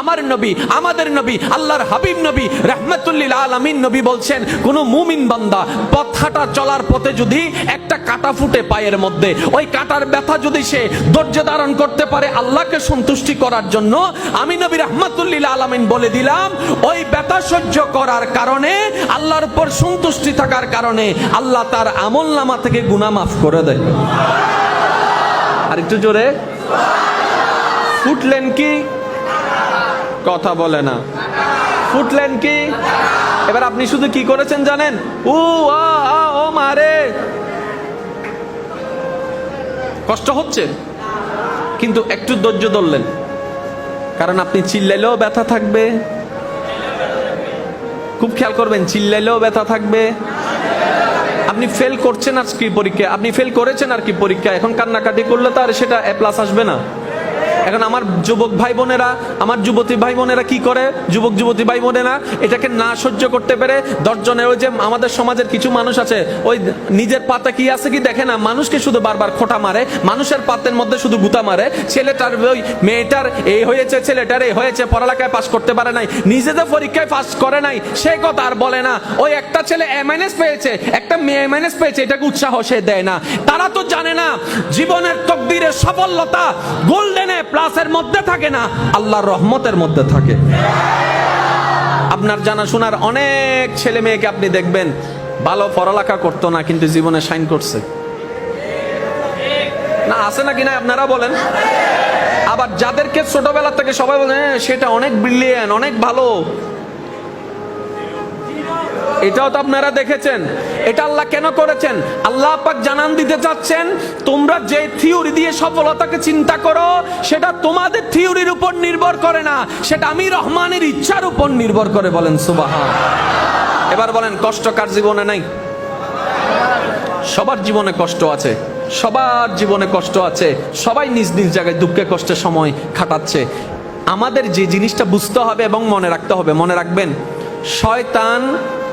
আমার নবী, আমাদের নবী, আল্লাহর হাবিব নবী রাহমাতুল লিল আলামিন নবী বলছেন, কোন মুমিন বান্দা পথ হাঁটা চলার পথে যদি একটা কাঁটা ফুটে পায়ের মধ্যে, ওই কাঁটার ব্যথা যদি সে ধৈর্য ধারণ করতে পারে আল্লাহকে সন্তুষ্টি করার জন্য, আমি নবী রাহমাতুল লিল আলামিন বলে দিলাম, ওই ব্যথা সহ্য করার কারণে, আল্লাহর উপর সন্তুষ্টি থাকার কারণে আল্লাহ তার আমলনামা থেকে গুনাহ মাফ করে দেয়। আর একটু জোরে ফুটলেন কি? কথা বলে না। ফুটলেন কি? এবার আপনি শুধু কি করেছেন জানেন? ও ও মারে, কষ্ট হচ্ছে কিন্তু একটু ধৈর্য ধরলেন, কারণ আপনি চিল্লাইলেও ব্যথা থাকবে। খুব খেয়াল করবেন, চিল্লাইলেও ব্যথা থাকবে। আপনি ফেল করছেন আর কি পরীক্ষা, আপনি ফেল করেছেন আর কি পরীক্ষা, এখন কান্নাকাটি করলে তো আর সেটা এ প্লাস আসবে না। এখন আমার যুবক ভাই বোনেরা, আমার যুবতী ভাই বোনেরা কি করে, যুবক যুবতী ভাই বোনেরা এটাকে না সহ্য করতে পেরে 10 জনের, ওই যে আমাদের সমাজের কিছু মানুষ আছে, ওই নিজের পাতে কি আছে কি দেখে না, মানুষকে শুধু বারবার খোঁটা মারে, মানুষের পাতের মধ্যে শুধু গুতা মারে। ছেলেটার ওই মেয়েটার এই হয়েছে, ছেলেটার এই হয়েছে, পড়ালেখায় পাস করতে পারে নাই, নিজেদের পরীক্ষায় পাস করে নাই, সে কথা আর বলে না। ওই একটা ছেলে A- পেয়েছে, একটা মেয়ে A- পেয়েছে, এটাকে উৎসাহ সে দেয় না। তারা তো জানে না জীবনের তকদিরের সফলতা গোল্ডেনে প্লাসের মধ্যে থাকে না, আল্লাহর রহমতের মধ্যে থাকে। আপনার জানাশোনার অনেক ছেলে মেয়েকে আপনি দেখবেন ভালো পড়ালেখা করতো না, কিন্তু জীবনে শাইন করছে না, আছে নাকি না আপনারা বলেন? আবার যাদেরকে ছোটবেলা থেকে সবাই বলে সেটা অনেক ব্রিলিয়ান্ট, অনেক ভালো, এটাও তো আপনারা দেখেছেন। এটা আল্লাহ কেন করেছেন? আল্লাহ পাক জানান দিতে চাচ্ছেন, তোমরা যে থিওরি দিয়ে সফলতাকে চিন্তা করো, সেটা তোমাদের থিওরির উপর নির্ভর করে না, সেটা আমি রহমানের ইচ্ছার উপর নির্ভর করে। বলেন সুবহান। এবার বলেন, কষ্ট কার জীবনে নাই? সবার জীবনে কষ্ট আছে, সবার জীবনে কষ্ট আছে, সবাই নিজ নিজ জায়গায় দুঃখে কষ্টে সময় কাটাচ্ছে। আমাদের যে জিনিসটা বুঝতে হবে এবং মনে রাখতে হবে, মনে রাখবেন, শয়তান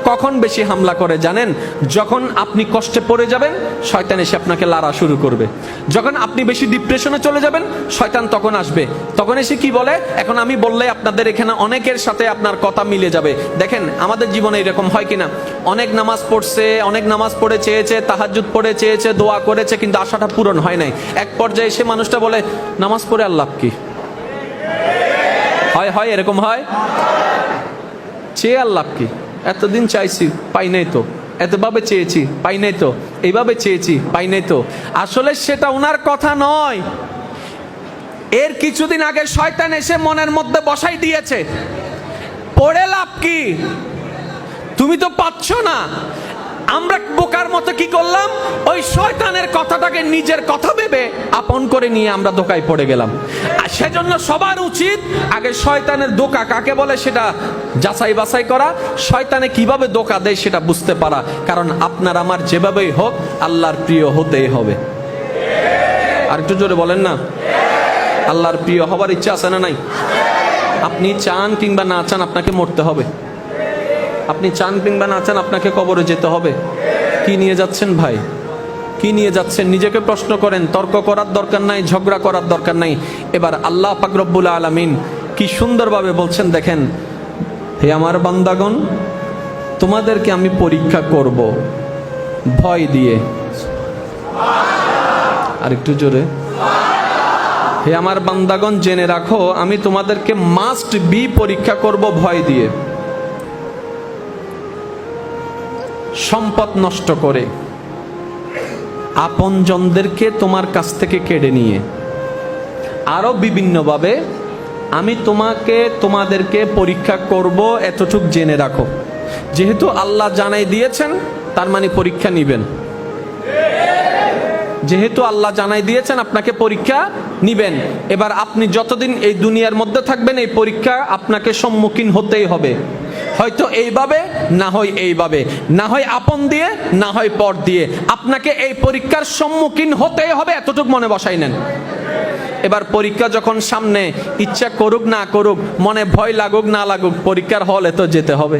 কখন বেশি হামলা করে জানেন? যখন আপনি কষ্টে পড়ে যাবেন, শয়তান এসে আপনাকে লাড়া শুরু করবে। যখন আপনি বেশি ডিপ্রেশনে চলে যাবেন, শয়তান তখন আসবে। তখন এসে কি বলে, এখন আমি বললে আপনাদের এখানে অনেকের সাথে আপনার কথা মিলে যাবে। দেখেন আমাদের জীবনে এরকম হয় কিনা, অনেক নামাজ পড়ছে, অনেক নামাজ পড়ে চেয়েছে, তাহাজ্জুদ পড়ে চেয়েছে, দোয়া করেছে, কিন্তু আশাটা পূরণ হয় নাই। এক পর্যায়ে এসে মানুষটা বলে, নামাজ পড়ে আর লাভ কি? হয় এরকম হয়, চেয়ে আর লাভ কি? এতদিন চাইছি পাই নাই তো, এতভাবে চেয়েছি পাই নাই তো, এইভাবে চেয়েছি পাই নাই তো। আসলে সেটা ওনার কথা নয়, এর কিছুদিন আগে শয়তান এসে মনের মধ্যে বসাই দিয়েছে, পড়ে লাভ কি, তুমি তো পাচ্ছ না। আমরা বোকার মতো কি করলাম, ওই শয়তানের কথাটাকে নিজের কথা ভেবে আপন করে নিয়ে আমরা ধোঁকায় পড়ে গেলাম। আর সেজন্য সবার উচিত আগে শয়তানের ধোঁকা কাকে বলে সেটা যাচাই বাছাই করা, শয়তানে কিভাবে ধোঁকা দেয় সেটা বুঝতে পারা। কারণ আপনার আমার যেভাবেই হোক আল্লাহর প্রিয় হতেই হবে। আর একটু জোরে বলেন না, আল্লাহর প্রিয় হবার ইচ্ছা আছে না নাই? আপনি চান কিংবা না চান আপনাকে মরতে হবে, আপনি চান কিংবা না চান আপনাকে কবরে যেতে হবে। কি নিয়ে যাচ্ছেন ভাই, কি নিয়ে যাচ্ছেন? নিজেকে প্রশ্ন করেন। তর্ক করার দরকার নাই, ঝগড়া করার দরকার নাই। এবার আল্লাহ পাক রব্বুল আলামিন কি সুন্দরভাবে বলছেন দেখেন, হে আমার বান্দাগণ, তোমাদেরকে আমি পরীক্ষা করব ভয় দিয়ে। আর একটু জোরে, হে আমার বান্দাগণ জেনে রাখো, আমি তোমাদেরকে মাস্ট বি পরীক্ষা করব ভয় দিয়ে। সম্পদ নষ্ট করে, আপনজনদেরকে তোমার কাছ থেকে কেড়ে নিয়ে, আরো বিভিন্নভাবে আমি তোমাদেরকে পরীক্ষা করব, এতটুক জেনে রাখো। যেহেতু আল্লাহ জানাই দিয়েছেন, তার মানে পরীক্ষা নিবেন। যেহেতু আল্লাহ জানাই দিয়েছেন আপনাকে পরীক্ষা নিবেন। এবার আপনি যতদিন এই দুনিয়ার মধ্যে থাকবেন, এই পরীক্ষা আপনাকে সম্মুখীন হতেই হবে। হয়তো এইভাবে, না হয় এইভাবে, না হয় আপন দিয়ে, না হয় পর দিয়ে, আপনাকে এই পরীক্ষার সম্মুখীন হতেই হবে, এতটুকু মনে বসাই নেন। এবার পরীক্ষা যখন সামনে, ইচ্ছা করুক না করুক, মনে ভয় লাগুক না লাগুক, পরীক্ষার হলে তো যেতে হবে।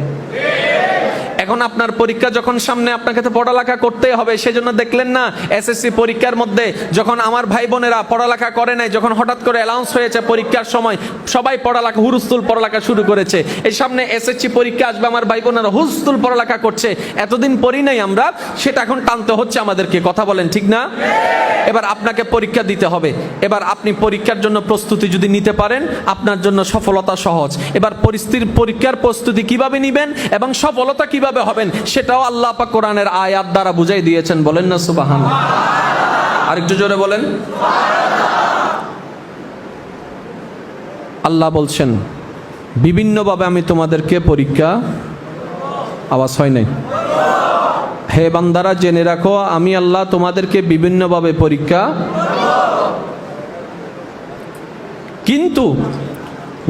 এখন আপনার পরীক্ষা যখন সামনে, আপনাকে তো পড়ালেখা করতেই হবে। সেজন্য দেখলেন না এসএসসি পরীক্ষার মধ্যে যখন আমার ভাই বোনেরা পড়ালেখা করে নাই, যখন হঠাৎ করে অ্যানাউন্স হয়েছে পরীক্ষার সময় সবাই পড়ালেখা হুরুস্তুল পড়ালেখা শুরু করেছে। এই সামনে এসএসসি পরীক্ষা আসবে, আমার ভাই বোনেরা হুরুস্তুল পড়ালেখা করছে। এতদিন পড়ি নাই আমরা, সেটা এখন টানতে হচ্ছে আমাদেরকে। কথা বলেন ঠিক না? এবার আপনাকে পরীক্ষা দিতে হবে। এবার আপনি পরীক্ষার জন্য প্রস্তুতি যদি নিতে পারেন, আপনার জন্য সফলতা সহজ। এবার পরীক্ষার প্রস্তুতি কিভাবে নেবেন এবং সফলতা কিভাবে হবেন, সেটাও আল্লাহ পাক কোরআনের আয়াত দ্বারা বুঝাই দিয়েছেন। বলেন না সুবহানাল্লাহ? আরেকটু জোরে বলেন। আল্লাহ বলছেন বিভিন্নভাবে আমি তোমাদেরকে পরীক্ষা, আওয়াজ হয় নাই, হে বান্দারা জেনে রাখো আমি আল্লাহ তোমাদেরকে বিভিন্নভাবে পরীক্ষা, কিন্তু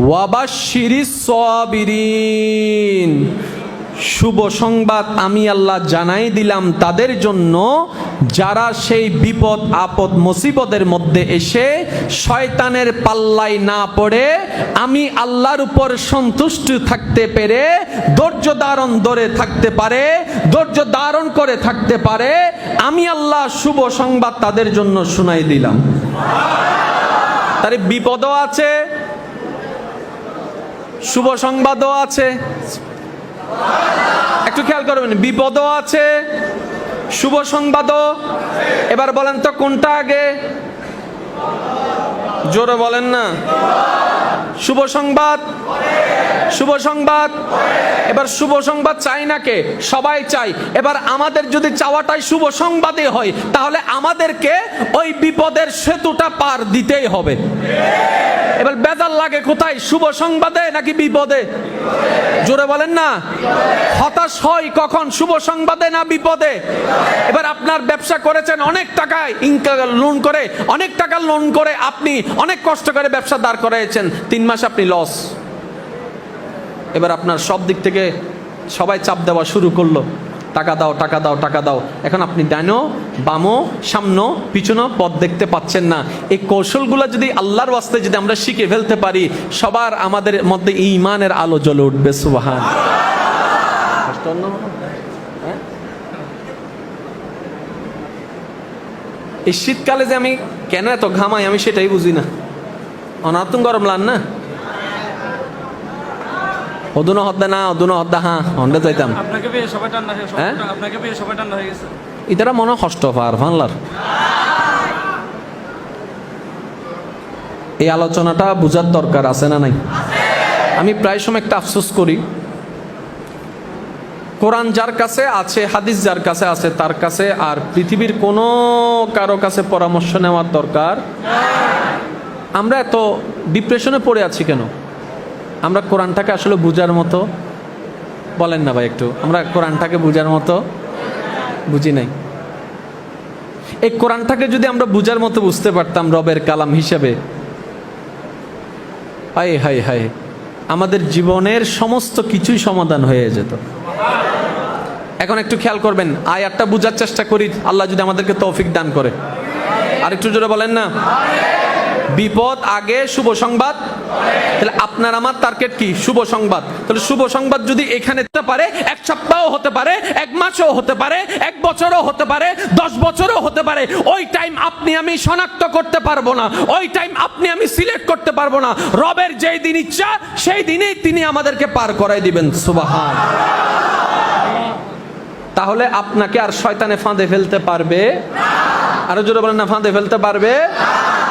ওয়াবাশশিরিস সাবিরিন, শুভ সংবাদ আমি আল্লাহ জানাই দিলাম তাদের জন্য যারা সেই বিপদ আপদ মুসিবতের মধ্যে এসে শয়তানের পাল্লায় না পড়ে আমি আল্লাহর উপর সন্তুষ্ট থাকতে পেরে ধৈর্য ধারণ ধরে থাকতে পারে, ধৈর্য ধারণ করে থাকতে পারে। আমি আল্লাহ শুভ সংবাদ তাদের জন্য শুনাই দিলাম। তার বিপদও আছে, শুভ সংবাদও আছে। একটু খেয়াল করবেন, বিপদও আছে, শুভ সংবাদও। এবার বলেন তো কোনটা আগে? জোরে বলেন না। শুভ সংবাদ, শুভ সংবাদ। এবার শুভ সংবাদ চাই না কে? সবাই চাই। এবার আমাদের যদি চাওয়াটাই শুভ সংবাদই হয়, তাহলে আমাদেরকে ওই বিপদের সেতুটা পার দিতেই হবে। এবার বেজার লাগে কোথায়? শুভ সংবাদে নাকি বিপদে? জোরে বলেন না। হতাশ হয় কখন? শুভ সংবাদে না বিপদে? এবার আপনার ব্যবসা করেছেন অনেক টাকায় লোন করে, অনেক টাকা লোন করে আপনি অনেক কষ্ট করে ব্যবসা দাঁড় করাইছেন, 3 মাস আপনি লস। এবার আপনার সব দিক থেকে সবাই চাপ দেওয়া শুরু করলো, টাকা দাও টাকা দাও টাকা দাও। এখন আপনি ডাইনো বামো সামনো পিছনো পথ দেখতে পাচ্ছেন না। এই কৌশলগুলো যদি আল্লাহর ওয়াস্তে যদি আমরা শিখে ফেলতে পারি, সবার আমাদের মধ্যে ঈমানের আলো জ্বলে উঠবে। সুবহানাল্লাহ। এই শীতকালে যে আমি কেন এত ঘামাই আমি সেটাই বুঝি না। অনাতুন গরম লান না, অদুনো হদ্দা না অদুনো হদ্দা, হ্যাঁ হন্ডে যাইতাম। আপনাকে পেয়ে সবাই ঠান্ডা হয়ে গেছে, আপনাকে পেয়ে সবাই ঠান্ডা হয়ে গেছে। ইতারা মনে কষ্ট পার ফানলার। এই আলোচনাটা বুঝার দরকার আছে না নাই? আমি প্রায় সময় একটা আফসোস করি, কোরআন যার কাছে আছে, হাদিস যার কাছে আছে, তার কাছে আর পৃথিবীর কোনো কারো কাছে পরামর্শ নেওয়ার দরকার। আমরা এত ডিপ্রেশনে পড়ে আছি কেন? আমরা কোরআনটাকে আসলে বুঝার মতো, বলেন না ভাই একটু, আমরা কোরআনটাকে বুঝার মতো বুঝি নাই। এই কোরআনটাকে যদি আমরা বুঝার মতো বুঝতে পারতাম রবের কালাম হিসেবে, হায় হায় হায়, আমাদের জীবনের সমস্ত কিছুই সমাধান হয়ে যেত। এখন একটু খেয়াল করবেন, আয়াতটা বুঝার চেষ্টা করি, আল্লাহ যদি আমাদেরকে তৌফিক দান করে। আর একটু জোরে বলেন না। বিপদ আগে, শুভ সংবাদ। তাহলে আপনার আমার টার্গেট কি? শুভ সংবাদ। তাহলে শুভ সংবাদ যদি এখানে হতে পারে, 1 সপ্তাহ হতে পারে, 1 মাসও হতে পারে, 1 বছরও হতে পারে, 10 বছরও হতে পারে, ওই টাইম আপনি আমি শনাক্ত করতে পারবো না, ওই টাইম আপনি আমি সিলেক্ট করতে পারবো না। রবের যেই দিন ইচ্ছা সেই দিনেই তিনি আমাদেরকে পার করাই দিবেন। সুবহানাল্লাহ। তাহলে আপনাকে আর শয়তানে ফাঁদে ফেলতে পারবে? আরো জোরে বলেন না, ফাঁদে ফেলতে পারবে?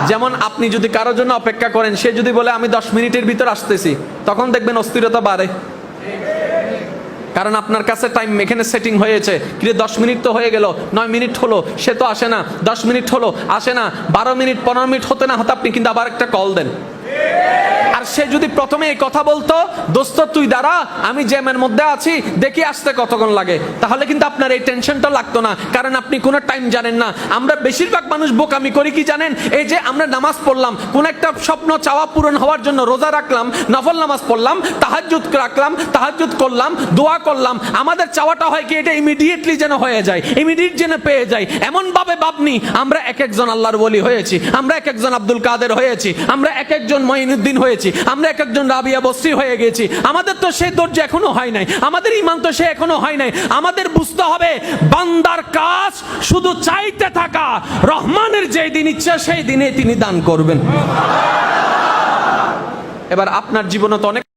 যেমন আপনি যদি কারোর জন্য অপেক্ষা করেন, সে যদি বলে আমি 10 মিনিটের ভিতর আসতেছি, তখন দেখবেন অস্থিরতা বাড়ে। কারণ আপনার কাছে টাইম এখানে সেটিং হয়েছে, কিন্তু 10 মিনিট তো হয়ে গেল, 9 মিনিট হলো, সে তো আসে না, 10 মিনিট হলো আসে না, 12 মিনিট 15 মিনিট হতে না হতে আপনি কিন্তু আবার একটা কল দেন। আর সে যদি প্রথমে এই কথা বলতো, দোস্ত তুই দাঁড়া, আমি জ্যামের মধ্যে আছি, দেখি আসতে কতক্ষণ লাগে, তাহলে কিন্তু আপনার এই টেনশনটা লাগতো না, কারণ আপনি কোনো টাইম জানেন না। আমরা বেশিরভাগ মানুষ বোকামি করি কি জানেন? এই যে আমরা নামাজ পড়লাম, কোন একটা স্বপ্ন চাওয়া পূরণ হওয়ার জন্য রোজা রাখলাম, নফল নামাজ পড়লাম, তাহাজ্জুদ রাখলাম, তাহাজ্জুদ করলাম, দোয়া করলাম, আমাদের চাওয়াটা হয় কি এটা ইমিডিয়েটলি যেন হয়ে যায়, ইমিডিয়েট যেন পেয়ে যায়। এমন ভাবে ভাবনি আমরা এক একজন আল্লাহর ওলি হয়েছি, আমরা এক একজন আব্দুল কাদের হয়েছি, আমরা এক একজন মঈনুদ্দিন হয়েছি, আমরা এক একজন রাবিয়া বসরি হয়ে গেছি। আমাদের তো সেই ধৈর্য এখনো হয় নাই, আমাদের ঈমান তো সে এখনো হয় নাই। আমাদের বুঝতে হবে বান্দার কাজ শুধু চাইতে থাকা, রহমানের যেই দিন ইচ্ছা সেই দিনে তিনি দান করবেন। এবার আপনার জীবনে তো অনেক